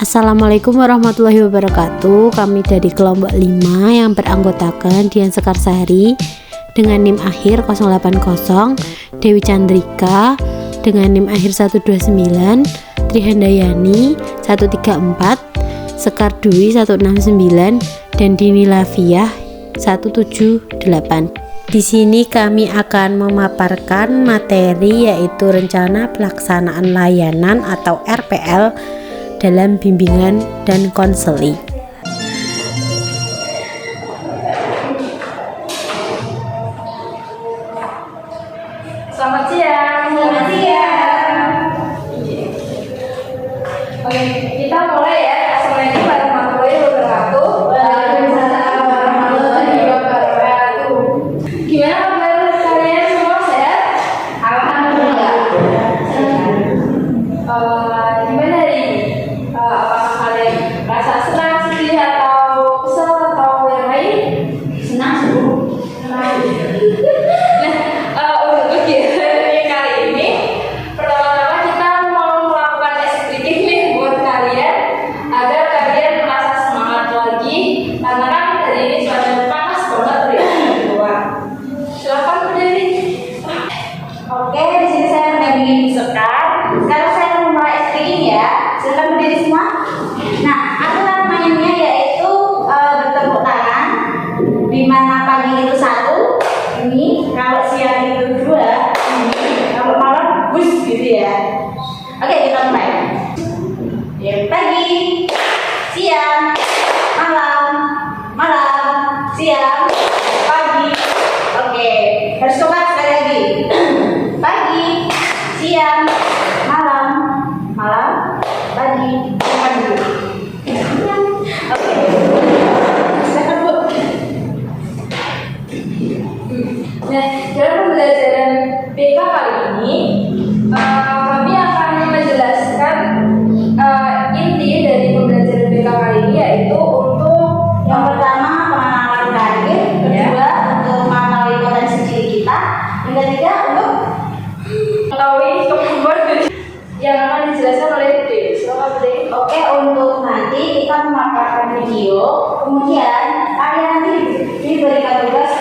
Assalamualaikum warahmatullahi wabarakatuh. Kami dari kelompok 5 yang beranggotakan Dian Sekarsari dengan NIM akhir 080, Dewi Chandrika dengan NIM akhir 129, Trihandayani 134, Sekar Dwi 169, dan Dini Lafiah 178. Di sini kami akan memaparkan materi yaitu rencana pelaksanaan layanan atau RPL dalam bimbingan dan konseling. Selamat siang. Selamat siang. Oke, kita mulai ya. Assalamualaikum warahmatullahi wabarakatuh. Waalaikumsalam warahmatullahi wabarakatuh. Gimana kabar kalian semua, sehat? Alhamdulillah. Gimana hari ini? Apakah kalian merasa senang, sedih, atau kesel, atau yang lain? Senang sih. Untuk kegiatan kali ini, pertama-tama kita mau melakukan tes sedikit nih buat kalian agar kalian merasa semangat lagi, karena kan hari ini cuaca panas banget ya di luar. Silakan berdiri. Oke, di sini saya mendampingi Sekar. Sekarang saya mau mulai speaking ya. Silakan berdiri semua. Nah, aturan mainnya yaitu bertepuk tangan. Di mana pagi itu 1, ini kalau siang itu 2, ini kalau malam bus gitu ya. Oke, kita mulai. Ya, pagi, siang, malam, siang, pagi. Oke, harus kompak sekali lagi. Pagi, siang, malam, pagi, pagi. Oke. Silakan Bu. Nah, dalam pembelajaran BK kali ini, kami akan menjelaskan inti dari pembelajaran BK kali ini yaitu untuk Yang pertama pengenalan karir, kedua untuk mengetahui potensi diri kita, yang ketiga untuk mengetahui kemampuan diri yang akan dijelaskan oleh Dewi. Silakan Dewi. oke, untuk nanti kita memaparkan video, kemudian kalian nanti diberikan tugas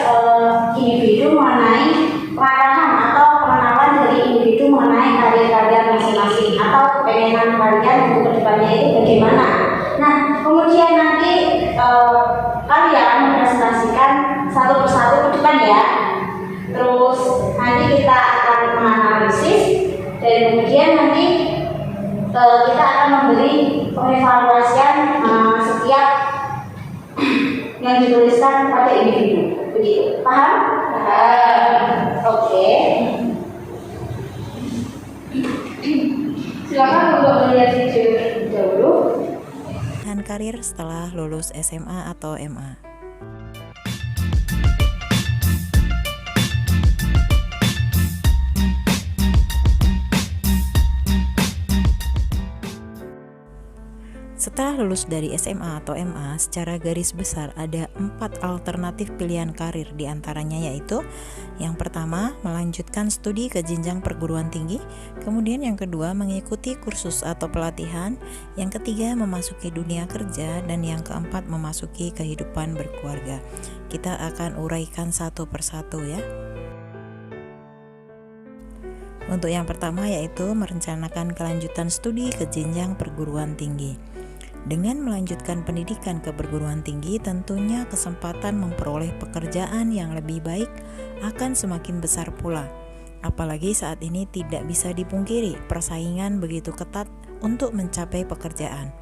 individu mengenai pengarahan atau pengenalan dari individu mengenai karir-karir masing-masing atau kepengenan kalian untuk kedepannya itu bagaimana. Nah, kemudian nanti kalian mempresentasikan satu persatu ke depan ya. Terus nanti kita akan menganalisis dan kemudian nanti kita akan memberi pengevaluasian setiap yang dituliskan pada individu. Begitu. Paham? Oke. Silakan untuk melihat video terlebih dahulu. Pilihan karir setelah lulus SMA atau MA. Setelah lulus dari SMA atau MA, secara garis besar ada 4 alternatif pilihan karir, diantaranya yaitu yang pertama, melanjutkan studi ke jenjang perguruan tinggi, kemudian yang kedua, mengikuti kursus atau pelatihan, yang ketiga, memasuki dunia kerja, dan yang keempat, memasuki kehidupan berkeluarga. Kita akan uraikan satu persatu ya. Untuk yang pertama yaitu merencanakan kelanjutan studi ke jenjang perguruan tinggi. Dengan melanjutkan pendidikan ke perguruan tinggi, tentunya kesempatan memperoleh pekerjaan yang lebih baik akan semakin besar pula. Apalagi saat ini tidak bisa dipungkiri, persaingan begitu ketat untuk mencapai pekerjaan.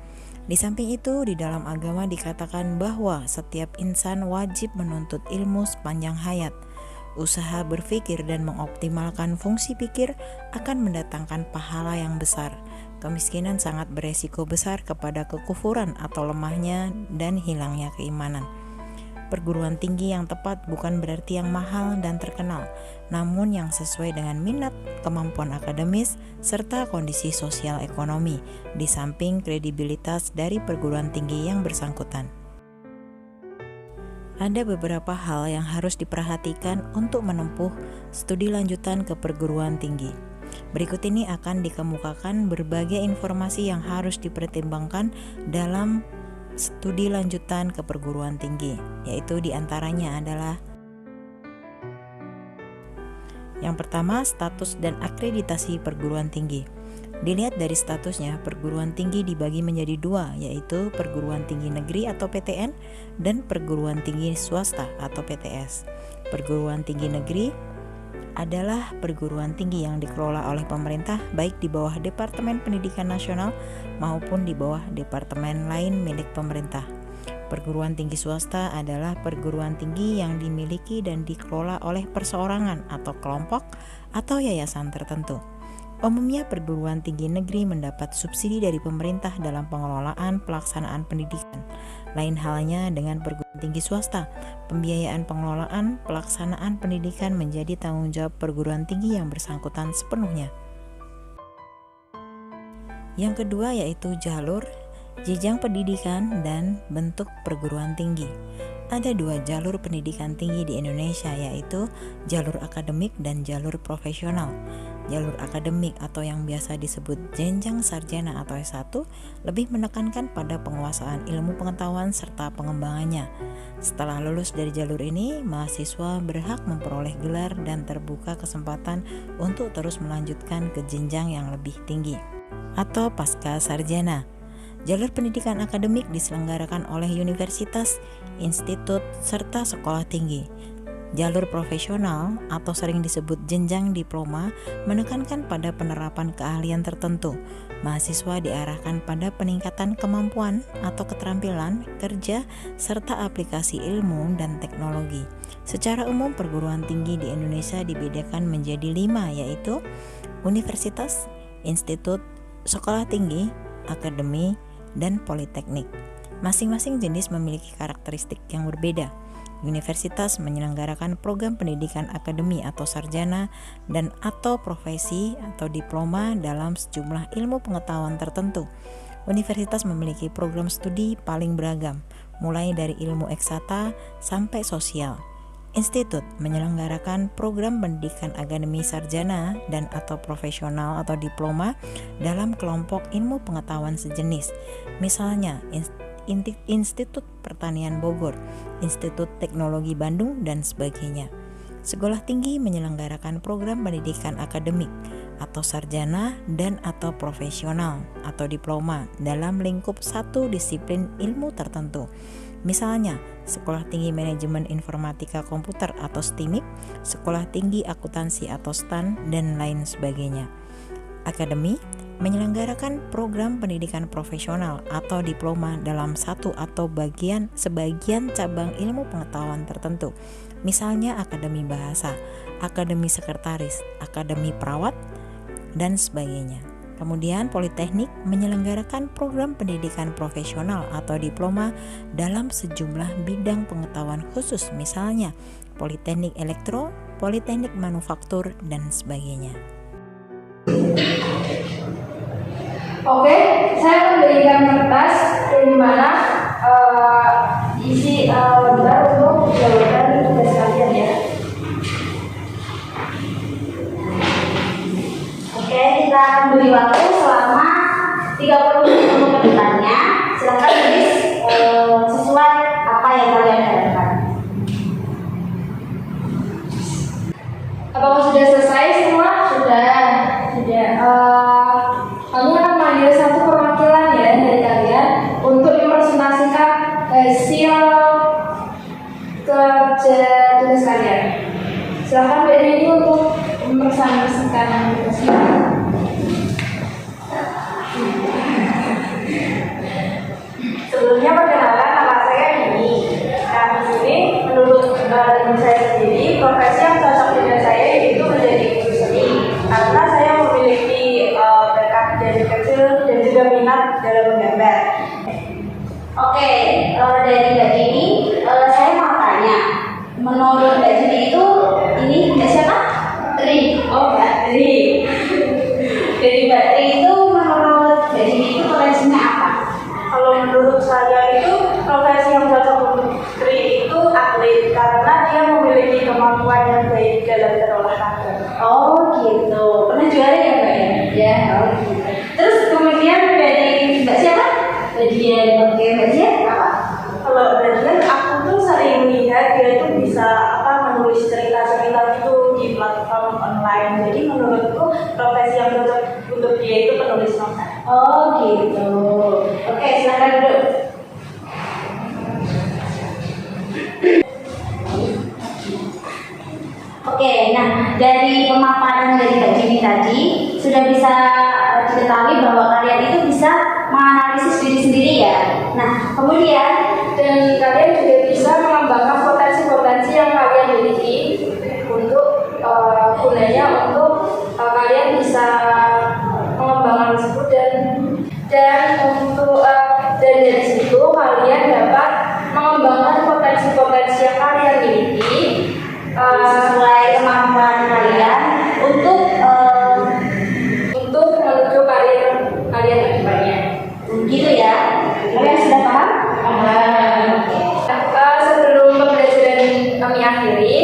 Di samping itu, di dalam agama dikatakan bahwa setiap insan wajib menuntut ilmu sepanjang hayat. Usaha berpikir dan mengoptimalkan fungsi pikir akan mendatangkan pahala yang besar. Kemiskinan sangat beresiko besar kepada kekufuran atau lemahnya dan hilangnya keimanan. Perguruan tinggi yang tepat bukan berarti yang mahal dan terkenal, namun yang sesuai dengan minat, kemampuan akademis, serta kondisi sosial ekonomi, di samping kredibilitas dari perguruan tinggi yang bersangkutan. Ada beberapa hal yang harus diperhatikan untuk menempuh studi lanjutan ke perguruan tinggi. Berikut ini akan dikemukakan berbagai informasi yang harus dipertimbangkan dalam studi lanjutan ke perguruan tinggi, yaitu diantaranya adalah: yang pertama, status dan akreditasi perguruan tinggi. Dilihat dari statusnya, perguruan tinggi dibagi menjadi dua, yaitu perguruan tinggi negeri atau PTN dan perguruan tinggi swasta atau PTS. Perguruan tinggi negeri adalah perguruan tinggi yang dikelola oleh pemerintah, baik di bawah Departemen Pendidikan Nasional maupun di bawah departemen lain milik pemerintah. Perguruan tinggi swasta adalah perguruan tinggi yang dimiliki dan dikelola oleh perseorangan atau kelompok atau yayasan tertentu. Umumnya perguruan tinggi negeri mendapat subsidi dari pemerintah dalam pengelolaan pelaksanaan pendidikan. Lain halnya dengan perguruan tinggi swasta, pembiayaan pengelolaan pelaksanaan pendidikan menjadi tanggung jawab perguruan tinggi yang bersangkutan sepenuhnya. Yang kedua yaitu jalur, jenjang pendidikan, dan bentuk perguruan tinggi. Ada dua jalur pendidikan tinggi di Indonesia, yaitu jalur akademik dan jalur profesional. Jalur akademik atau yang biasa disebut jenjang sarjana atau S1 lebih menekankan pada penguasaan ilmu pengetahuan serta pengembangannya. Setelah lulus dari jalur ini, mahasiswa berhak memperoleh gelar dan terbuka kesempatan untuk terus melanjutkan ke jenjang yang lebih tinggi atau pasca sarjana. Jalur pendidikan akademik diselenggarakan oleh universitas, institut, serta sekolah tinggi. Jalur profesional atau sering disebut jenjang diploma menekankan pada penerapan keahlian tertentu. Mahasiswa diarahkan pada peningkatan kemampuan atau keterampilan kerja serta aplikasi ilmu dan teknologi. Secara umum perguruan tinggi di Indonesia dibedakan menjadi 5, yaitu universitas, institut, sekolah tinggi, akademi, dan politeknik. Masing-masing jenis memiliki karakteristik yang berbeda. Universitas menyelenggarakan program pendidikan akademi atau sarjana dan atau profesi atau diploma dalam sejumlah ilmu pengetahuan tertentu. Universitas memiliki program studi paling beragam, mulai dari ilmu eksata sampai sosial. Institut menyelenggarakan program pendidikan akademi sarjana dan atau profesional atau diploma dalam kelompok ilmu pengetahuan sejenis. Misalnya, Institut Pertanian Bogor, Institut Teknologi Bandung, dan sebagainya. Sekolah tinggi menyelenggarakan program pendidikan akademik atau sarjana dan atau profesional atau diploma dalam lingkup satu disiplin ilmu tertentu. Misalnya, Sekolah Tinggi Manajemen Informatika Komputer atau STIMIK, Sekolah Tinggi Akuntansi atau STAN, dan lain sebagainya. Akademi menyelenggarakan program pendidikan profesional atau diploma dalam satu atau sebagian cabang ilmu pengetahuan tertentu. Misalnya Akademi Bahasa, Akademi Sekretaris, Akademi Perawat, dan sebagainya. Kemudian Politeknik menyelenggarakan program pendidikan profesional atau diploma dalam sejumlah bidang pengetahuan khusus, misalnya Politeknik Elektro, Politeknik Manufaktur, dan sebagainya. Oke, saya memberikan kertas di mana isi lembar untuk jawaban tugas kalian ya. Oke, kita akan beri waktu selama 30 menit untuk kedepannya. Silakan tulis sesuai apa yang kalian harapkan. Apakah sudah selesai semua? Sudah. Kami akan manggil satu perwakilan ya dari kalian untuk mempresentasikan hasil kerja tugas kalian. Silakan Mbak Nini untuk mempresentasikan tugasnya. Sebelumnya perkenalan, nama saya Nini. Nah, di sini menurut diri saya sendiri, profesi yang cocok dengan saya yaitu menjadi guru seni. Karena saya memiliki bakat dari kecil dan juga minat dalam menggambar. Oke, dari Mbak Dini, saya mau tanya. Menurut Mbak Dini itu, ini Mbak siapa? Tri. Oh, Mbak Tri. Dari Mbak Tri itu, menurut Mbak Dini itu profesinya apa? Kalau menurut saya itu profesi yang cocok untuk Tri itu atlet karena dia memiliki kemampuan yang baik dalam berolahraga. Oh gitu, pernah juara ya Mbak? Silakan duduk. Oke, nah dari pemaparan dari Kak Jimmy tadi sudah bisa diketahui bahwa kalian itu bisa menganalisis diri sendiri ya. Nah, kemudian Dan kalian juga bisa mengembangkan potensi-potensi yang kalian miliki untuk gunanya untuk kalian bisa mengembangkan tersebut dan untuk dan dari situ kalian dapat mengembangkan potensi-potensi yang kalian miliki sesuai kemampuan kalian untuk untuk menuju karir kalian ke depannya. gitu ya. Kalian sudah paham? Oke. Sebelum pembelajaran kami akhiri,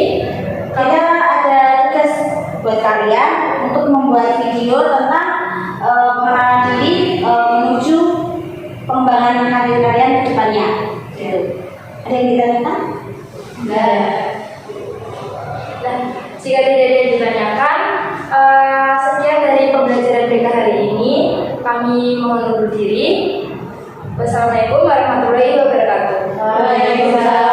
Kita ada tugas buat kalian untuk membuat video tentang pengenalan diri menuju pengembangan karir kalian ke depannya. Gitu. Ada yang ditanyakan? Nah, jika tidak ada yang ditanyakan, sekian dari pembelajaran BK hari ini. Kami mohon undur diri. Wassalamualaikum warahmatullahi wabarakatuh. Waalaikumsalam.